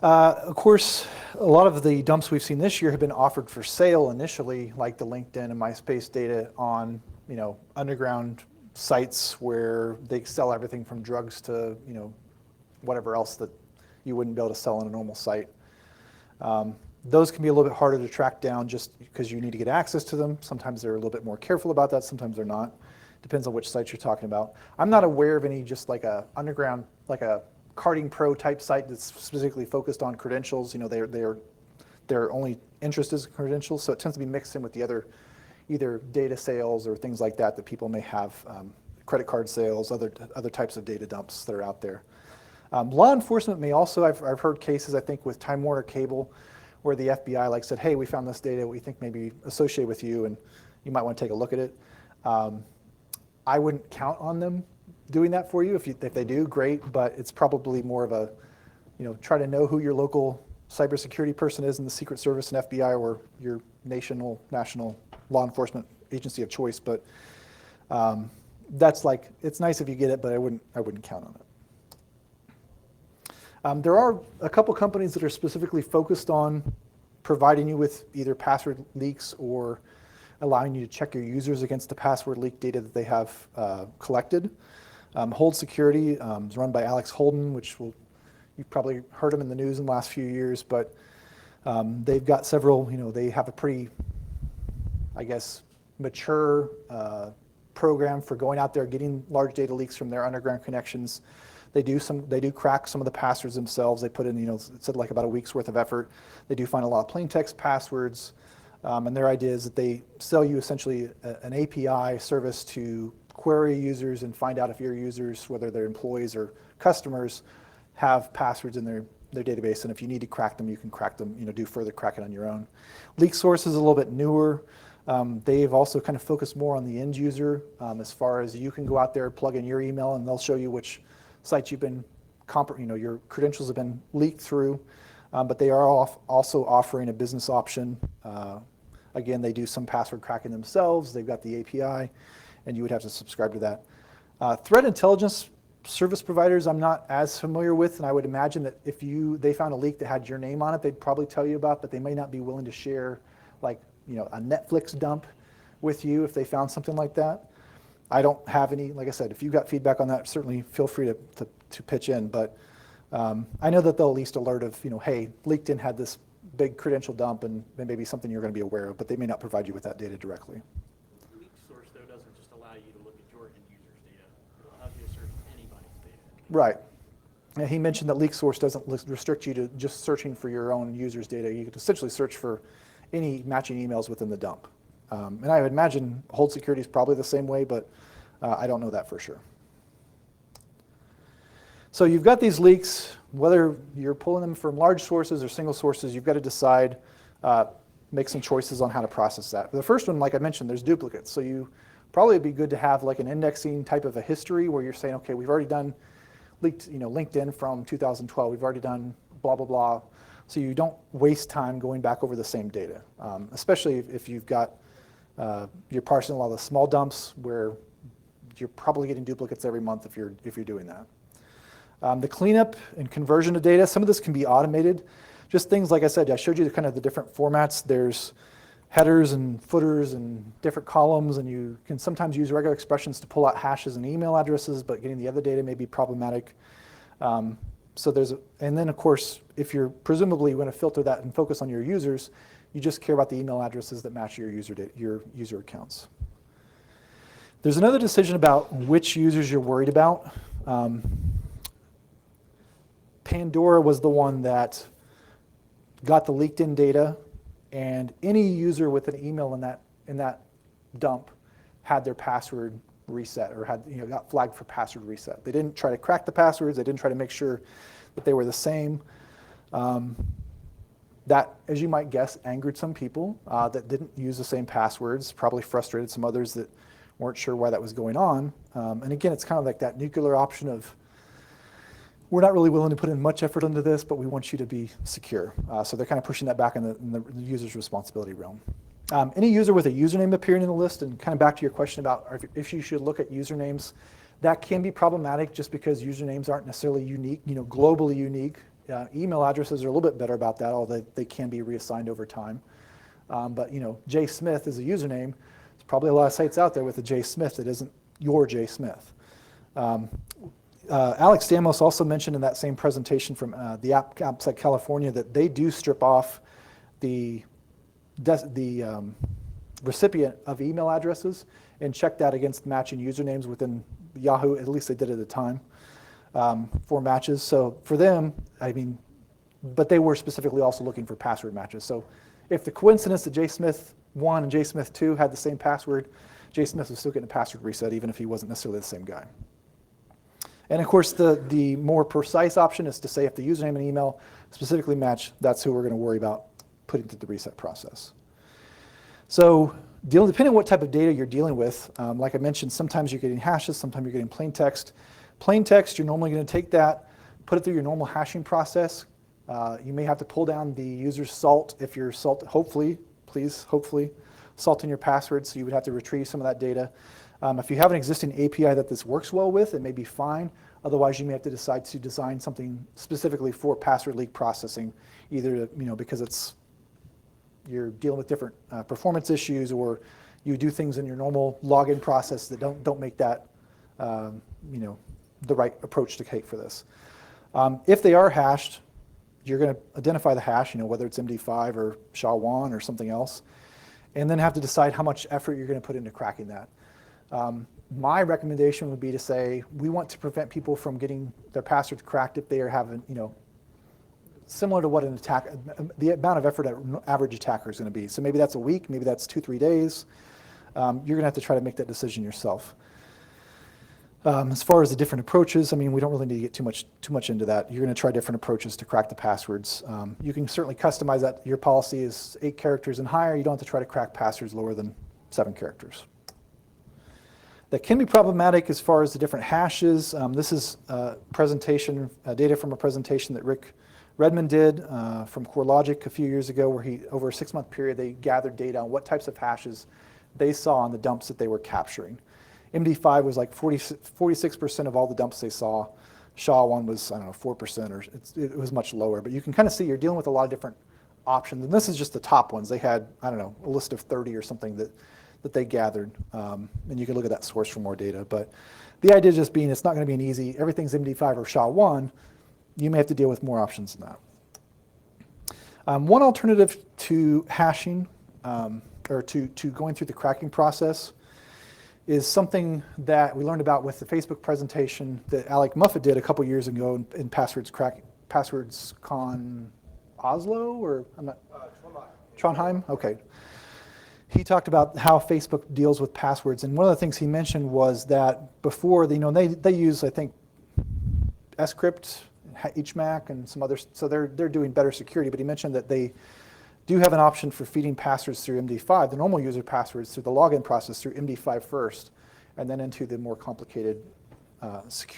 Of course, a lot of the dumps we've seen this year have been offered for sale initially, like the LinkedIn and MySpace data on, underground sites where they sell everything from drugs to, whatever else that you wouldn't be able to sell on a normal site. Those can be a little bit harder to track down just because you need to get access to them. Sometimes they're a little bit more careful about that. Sometimes they're not. Depends on which sites you're talking about. I'm not aware of any just like a underground, like a Carding Pro type site that's specifically focused on credentials. Their only interest is credentials, so it tends to be mixed in with the other, either data sales or things like that people may have, credit card sales, other types of data dumps that are out there. Law enforcement may also, I've heard cases, I think, with Time Warner Cable, where the FBI said, hey, we found this data we think may be associated with you, and you might want to take a look at it. I wouldn't count on them doing that for you. If they do, great, but it's probably more of a, try to know who your local cybersecurity person is in the Secret Service and FBI or your national law enforcement agency of choice. But that's it's nice if you get it, but I wouldn't count on it. There are a couple companies that are specifically focused on providing you with either password leaks or allowing you to check your users against the password leak data that they have collected. Hold Security is run by Alex Holden, which you've probably heard him in the news in the last few years, but they've got several, they have a pretty, I guess, mature program for going out there, getting large data leaks from their underground connections. They do crack some of the passwords themselves. They put in, it said like about a week's worth of effort. They do find a lot of plain text passwords, and their idea is that they sell you essentially an API service to query users and find out if your users, whether they're employees or customers, have passwords in their database, and if you need to crack them, you can crack them, do further cracking on your own. Leak Source is a little bit newer. They've also kind of focused more on the end user, as far as you can go out there, plug in your email, and they'll show you which sites you've been, your credentials have been leaked through, but they are also offering a business option. Again, they do some password cracking themselves. They've got the API, and you would have to subscribe to that. Threat intelligence service providers I'm not as familiar with, and I would imagine that if they found a leak that had your name on it, they'd probably tell you about, but they may not be willing to share a Netflix dump with you if they found something like that. I don't have any, like I said, if you've got feedback on that, certainly feel free to pitch in, but I know that they'll at least alert of, hey, LinkedIn had this big credential dump, and it may be something you're going to be aware of, but they may not provide you with that data directly. Leak Source, though, doesn't just allow you to look at your end user's data. It allows you to search anybody's data. Right. And he mentioned that Leak Source doesn't restrict you to just searching for your own user's data. You could essentially search for any matching emails within the dump. And I would imagine Hold Security is probably the same way, but I don't know that for sure. So you've got these leaks, whether you're pulling them from large sources or single sources, you've got to decide, make some choices on how to process that. The first one, like I mentioned, there's duplicates. So you probably be good to have like an indexing type of a history where you're saying, okay, we've already done LinkedIn from 2012. We've already done blah, blah, blah. So you don't waste time going back over the same data, especially if you've got, you're parsing a lot of the small dumps where you're probably getting duplicates every month if you're doing that. The cleanup and conversion of data, some of this can be automated. Just things like I said, I showed you kind of the different formats. There's headers and footers and different columns, and you can sometimes use regular expressions to pull out hashes and email addresses, but getting the other data may be problematic. So and then of course, if you're presumably going to filter that and focus on your users, you just care about the email addresses that match your user accounts. There's another decision about which users you're worried about. Pandora was the one that got the leaked in data, and any user with an email in that dump had their password reset or got flagged for password reset. They didn't try to crack the passwords. They didn't try to make sure that they were the same. That, as you might guess, angered some people that didn't use the same passwords, probably frustrated some others that weren't sure why that was going on. And again, it's kind of like that nuclear option of, we're not really willing to put in much effort into this, but we want you to be secure. So they're kind of pushing that back in the user's responsibility realm. Any user with a username appearing in the list, and kind of back to your question about if you should look at usernames, that can be problematic just because usernames aren't necessarily unique, globally unique. Email addresses are a little bit better about that, although they can be reassigned over time. But J Smith is a username. There's probably a lot of sites out there with a J Smith that isn't your J Smith. Alex Stamos also mentioned in that same presentation from the AppSec California that they do strip off the recipient of email addresses and check that against matching usernames within Yahoo. At least they did at the time for matches. So for them, but they were specifically also looking for password matches. So if the coincidence that J Smith 1 and J Smith 2 had the same password, J Smith was still getting a password reset even if he wasn't necessarily the same guy. And of course, the more precise option is to say if the username and email specifically match, that's who we're going to worry about putting through the reset process. So depending on what type of data you're dealing with, like I mentioned, sometimes you're getting hashes, sometimes you're getting plain text. Plain text, you're normally going to take that, put it through your normal hashing process. You may have to pull down the user's salt if you're hopefully, salting your password, so you would have to retrieve some of that data. If you have an existing API that this works well with, it may be fine. Otherwise, you may have to decide to design something specifically for password leak processing, either because you're dealing with different performance issues, or you do things in your normal login process that don't make that the right approach to take for this. If they are hashed, you're going to identify the hash, whether it's MD5 or SHA-1 or something else, and then have to decide how much effort you're going to put into cracking that. My recommendation would be to say we want to prevent people from getting their passwords cracked if they are having, similar to what an attack, the amount of effort an average attacker is going to be. So maybe that's a week, maybe that's 2-3 days. You're going to have to try to make that decision yourself. As far as the different approaches, we don't really need to get too much into that. You're going to try different approaches to crack the passwords. You can certainly customize that. Your policy is 8 characters and higher. You don't have to try to crack passwords lower than 7 characters. That can be problematic as far as the different hashes. This is data from a presentation that Rick Redmond did from CoreLogic a few years ago, where over a 6-month period, they gathered data on what types of hashes they saw on the dumps that they were capturing. MD5 was like 46% of all the dumps they saw. SHA-1 was, 4%, or it was much lower. But you can kind of see you're dealing with a lot of different options. And this is just the top ones. They had, a list of 30 or something that they gathered. And you can look at that source for more data. But the idea just being it's not going to be an easy, everything's MD5 or SHA-1. You may have to deal with more options than that. One alternative to hashing, or to going through the cracking process, is something that we learned about with the Facebook presentation that Alec Muffet did a couple years ago in PasswordsCon Oslo, or I'm not, Trondheim? Okay. He talked about how Facebook deals with passwords, and one of the things he mentioned was that before, they use, I think, Scrypt, HMAC, and some others, so they're doing better security, but he mentioned that they do have an option for feeding passwords through MD5, the normal user passwords through the login process through MD5 first, and then into the more complicated,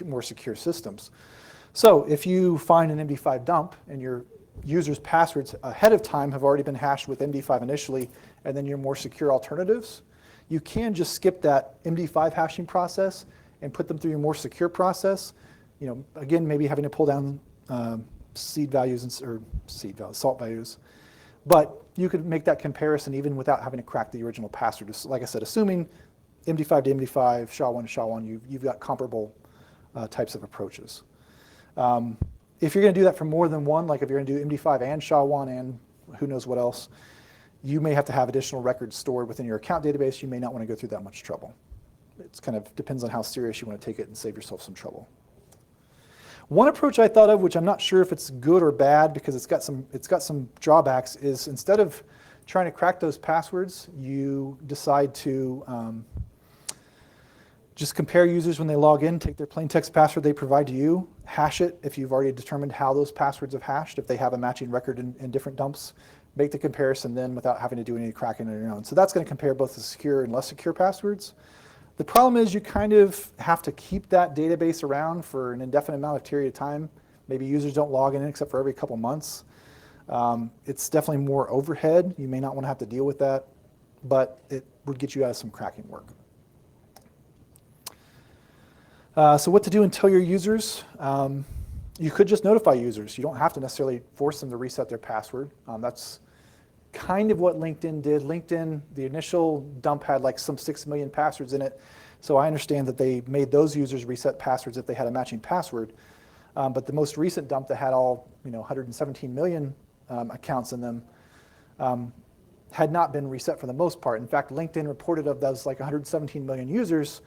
more secure systems. So if you find an MD5 dump and your user's passwords ahead of time have already been hashed with MD5 initially, and then your more secure alternatives, you can just skip that MD5 hashing process and put them through your more secure process. Again, maybe having to pull down salt values. But you could make that comparison even without having to crack the original password. Just, like I said, assuming MD5 to MD5, SHA-1 to SHA-1, you've got comparable types of approaches. If you're going to do that for more than one, like if you're going to do MD5 and SHA-1 and who knows what else, you may have to have additional records stored within your account database. You may not want to go through that much trouble. It kind of depends on how serious you want to take it and save yourself some trouble. One approach I thought of, which I'm not sure if it's good or bad because it's got some drawbacks, is instead of trying to crack those passwords, you decide to just compare users when they log in, take their plain text password they provide to you, hash it if you've already determined how those passwords have hashed, if they have a matching record in different dumps, make the comparison then without having to do any cracking on your own. So that's going to compare both the secure and less secure passwords. The problem is you kind of have to keep that database around for an indefinite amount of period of time. Maybe users don't log in except for every couple months. It's definitely more overhead. You may not want to have to deal with that, but it would get you out of some cracking work. So what to do and tell your users? You could just notify users. You don't have to necessarily force them to reset their password. That's kind of what LinkedIn did. LinkedIn, the initial dump had like some 6 million passwords in it. So I understand that they made those users reset passwords if they had a matching password. But the most recent dump that had all 117 million accounts in them had not been reset for the most part. In fact, LinkedIn reported of those like 117 million users,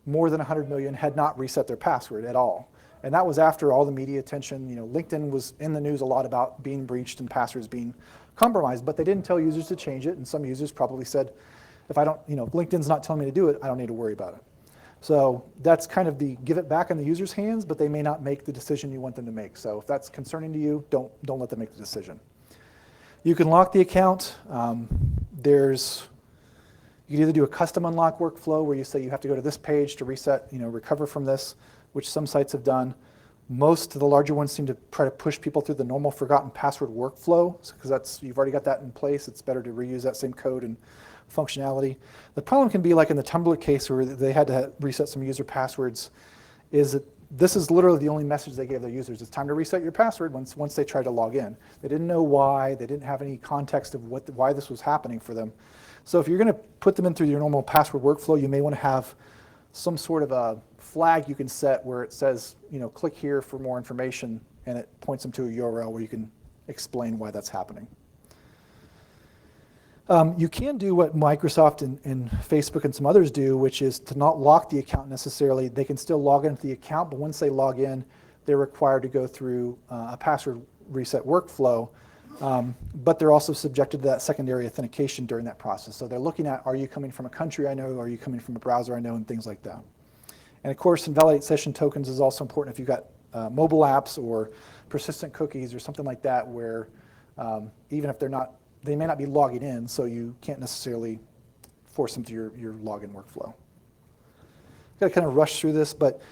more than 100 million had not reset their password at all. And that was after all the media attention. LinkedIn was in the news a lot about being breached and passwords being compromised, but they didn't tell users to change it. And some users probably said, if LinkedIn's not telling me to do it, I don't need to worry about it. So that's kind of the give it back in the user's hands, but they may not make the decision you want them to make. So if that's concerning to you, don't let them make the decision. You can lock the account. You can either do a custom unlock workflow where you say you have to go to this page to reset, recover from this, which some sites have done. Most of the larger ones seem to try to push people through the normal forgotten password workflow because you've already got that in place. It's better to reuse that same code and functionality. The problem can be like in the Tumblr case where they had to reset some user passwords, is that this is literally the only message they gave their users. It's time to reset your password once they tried to log in. They didn't know why. They didn't have any context of why this was happening for them. So if you're going to put them in through your normal password workflow, you may want to have some sort of a flag you can set where it says, click here for more information, and it points them to a URL where you can explain why that's happening. You can do what Microsoft and Facebook and some others do, which is to not lock the account necessarily. They can still log into the account, but once they log in, they're required to go through a password reset workflow. But they're also subjected to that secondary authentication during that process. So they're looking at, are you coming from a country I know, are you coming from a browser I know, and things like that. And of course, invalidate session tokens is also important if you've got mobile apps or persistent cookies or something like that where even if they may not be logging in, so you can't necessarily force them to your login workflow. I've got to kind of rush through this, but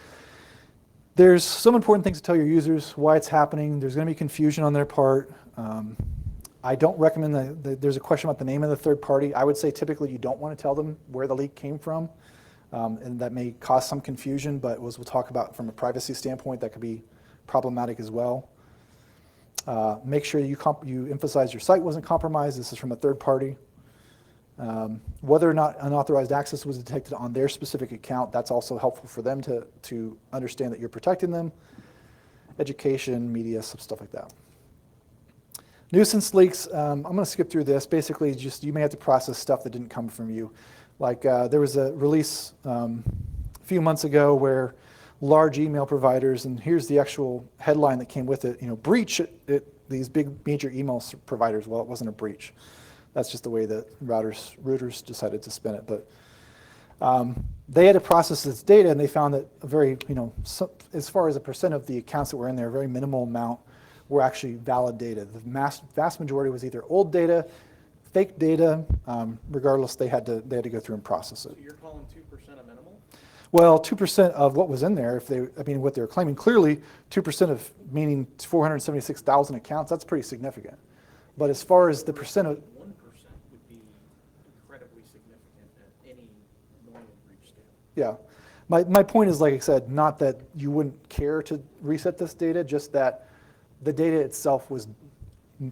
there's some important things to tell your users why it's happening. There's going to be confusion on their part. I don't recommend that there's a question about the name of the third party. I would say typically you don't want to tell them where the leak came from, and that may cause some confusion, but as we'll talk about from a privacy standpoint, that could be problematic as well. Make sure you emphasize your site wasn't compromised. This is from a third party. Whether or not unauthorized access was detected on their specific account, that's also helpful for them to understand that you're protecting them. Education, media, some stuff like that. Nuisance leaks, I'm going to skip through this. Basically, just you may have to process stuff that didn't come from you. Like there was a release a few months ago where large email providers, and here's the actual headline that came with it, breach these big major email providers. Well, it wasn't a breach. That's just the way that routers decided to spin it. But they had to process this data, and they found that as far as a percent of the accounts that were in there, a very minimal amount were actually valid data. The vast majority was either old data, fake data. Regardless, they had to go through and process it. So you're calling 2% a minimal? Well, 2% of what was in there, what they were claiming, clearly 2% of meaning 476,000 accounts, that's pretty significant. But as far as the percent of 1% would be incredibly significant at any normal breach scale. Yeah. My point is, like I said, not that you wouldn't care to reset this data, just that the data itself was,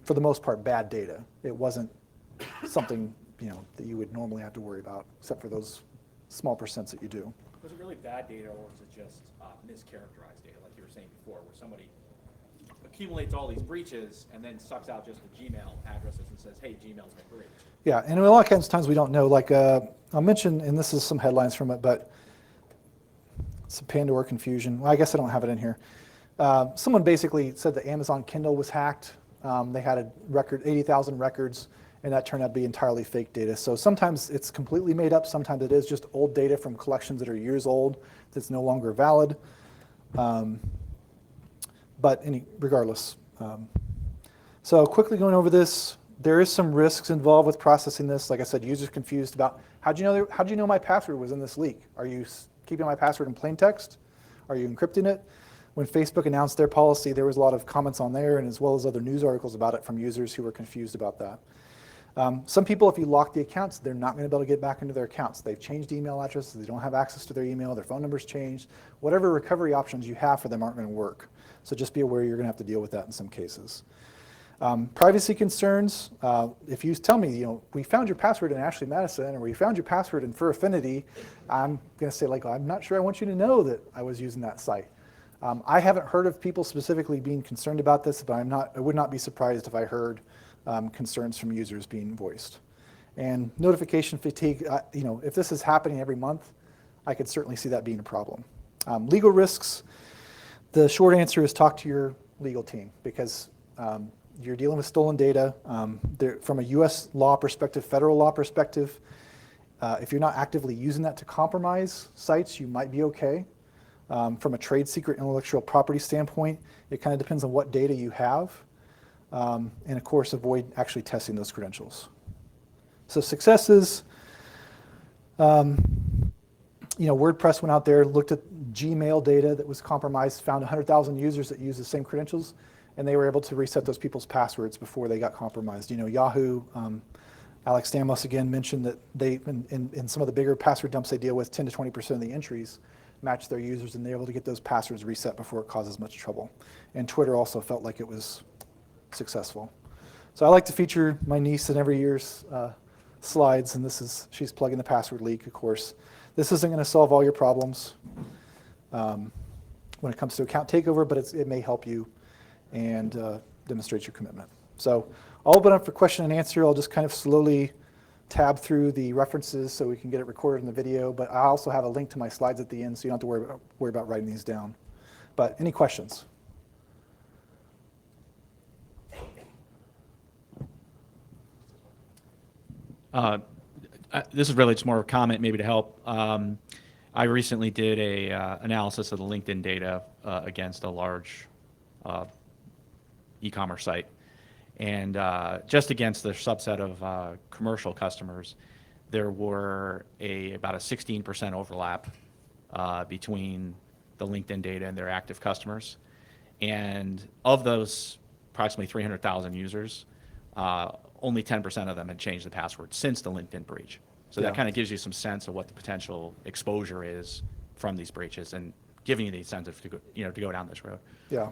for the most part, bad data. It wasn't something that you would normally have to worry about, except for those small percents that you do. Was it really bad data, or was it just mischaracterized data, like you were saying before, where somebody accumulates all these breaches and then sucks out just the Gmail addresses and says, hey, Gmail's been breached. Yeah, and a lot of times we don't know. Like I'll mention, and this is some headlines from it, but some Pandora confusion. Well, I guess I don't have it in here. Someone basically said that Amazon Kindle was hacked. They had a record, 80,000 records, and that turned out to be entirely fake data. So sometimes it's completely made up. Sometimes it is just old data from collections that are years old that's no longer valid. But regardless. So quickly going over this, there is some risks involved with processing this. Like I said, users confused about how'd you know my password was in this leak? Are you keeping my password in plain text? Are you encrypting it? When Facebook announced their policy, there was a lot of comments on there, and as well as other news articles about it from users who were confused about that. Some people, if you lock the accounts, they're not going to be able to get back into their accounts. They've changed email addresses. They don't have access to their email. Their phone number's changed. Whatever recovery options you have for them aren't going to work. So just be aware you're going to have to deal with that in some cases. Privacy concerns, if you tell me, we found your password in Ashley Madison, or we found your password in Fur Affinity, I'm going to say, I'm not sure I want you to know that I was using that site. I haven't heard of people specifically being concerned about this, but I would not be surprised if I heard concerns from users being voiced. And notification fatigue, if this is happening every month, I could certainly see that being a problem. Legal risks, the short answer is talk to your legal team, because you're dealing with stolen data. From a US law perspective, federal law perspective, if you're not actively using that to compromise sites, you might be okay. From a trade secret intellectual property standpoint, it kind of depends on what data you have. And of course, avoid actually testing those credentials. So successes, WordPress went out there, looked at Gmail data that was compromised, found 100,000 users that use the same credentials, and they were able to reset those people's passwords before they got compromised. Yahoo, Alex Stamos again mentioned that they, in some of the bigger password dumps they deal with, 10 to 20% of the entries match their users, and they're able to get those passwords reset before it causes much trouble. And Twitter also felt like it was successful. So I like to feature my niece in every year's slides, and she's plugging the password leak, of course. This isn't going to solve all your problems when it comes to account takeover, but it may help you and demonstrate your commitment. So I'll open up for question and answer. I'll just kind of slowly tab through the references so we can get it recorded in the video, but I also have a link to my slides at the end, so you don't have to worry about writing these down. But any questions? This is really just more of a comment, maybe to help. I recently did a analysis of the LinkedIn data against a large e-commerce site, and just against the subset of commercial customers, there were about a 16% overlap between the LinkedIn data and their active customers. And of those approximately 300,000 users, only 10% of them had changed the password since the LinkedIn breach. So that kind of gives you some sense of what the potential exposure is from these breaches, and giving you the incentive to go, to go down this road. Yeah.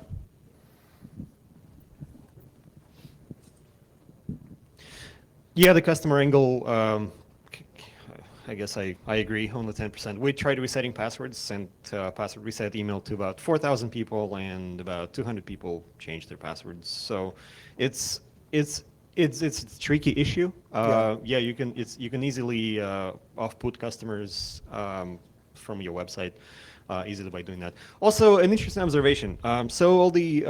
Yeah, the customer angle, I guess I agree on the 10%. We tried resetting passwords, sent password reset email to about 4,000 people, and about 200 people changed their passwords. So it's a tricky issue. Yeah, you can easily off-put customers from your website easily by doing that. Also, an interesting observation. So all the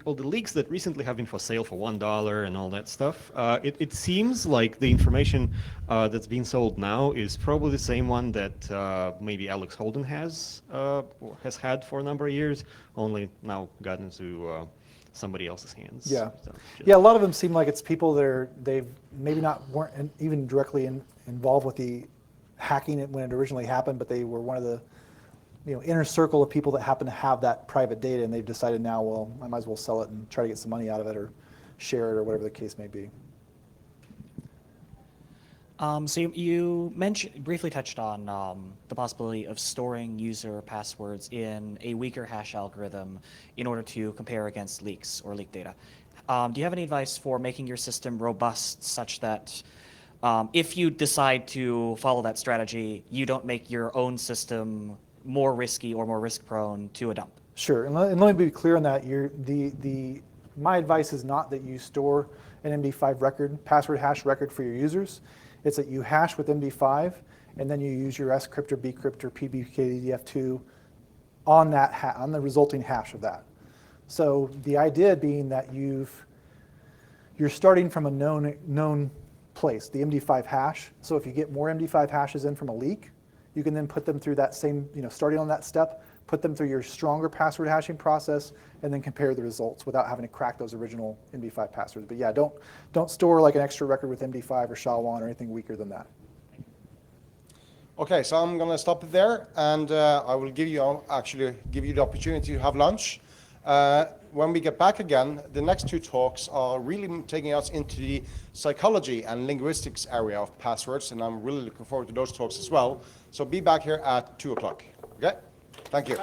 leaks that recently have been for sale for $1 and all that stuff, it seems like the information that's being sold now is probably the same one that maybe Alex Holden has had for a number of years, only now gotten into somebody else's hands. Yeah, So yeah. A lot of them seem like it's people that they've maybe weren't even directly involved with the hacking it when it originally happened, but they were one of the inner circle of people that happen to have that private data, and they've decided now, well, I might as well sell it and try to get some money out of it, or share it, or whatever the case may be. So you briefly touched on the possibility of storing user passwords in a weaker hash algorithm in order to compare against leaks or leak data. Do you have any advice for making your system robust such that if you decide to follow that strategy, you don't make your own system more risky or more risk prone to a dump? Sure, and let me be clear on that. My advice is not that you store an MD5 record, password hash record for your users. It's that you hash with MD5, and then you use your scrypt or bcrypt or PBKDF2 on that on the resulting hash of that. So the idea being that you're starting from a known place, the MD5 hash. So if you get more MD5 hashes in from a leak, you can then put them through that same, starting on that step, put them through your stronger password hashing process, and then compare the results without having to crack those original MD5 passwords. But yeah, don't store like an extra record with MD5 or SHA-1 or anything weaker than that. Okay, so I'm going to stop it there, and I will give you the opportunity to have lunch. When we get back again, the next two talks are really taking us into the psychology and linguistics area of passwords, and I'm really looking forward to those talks as well. So be back here at 2 o'clock. Okay? Thank you.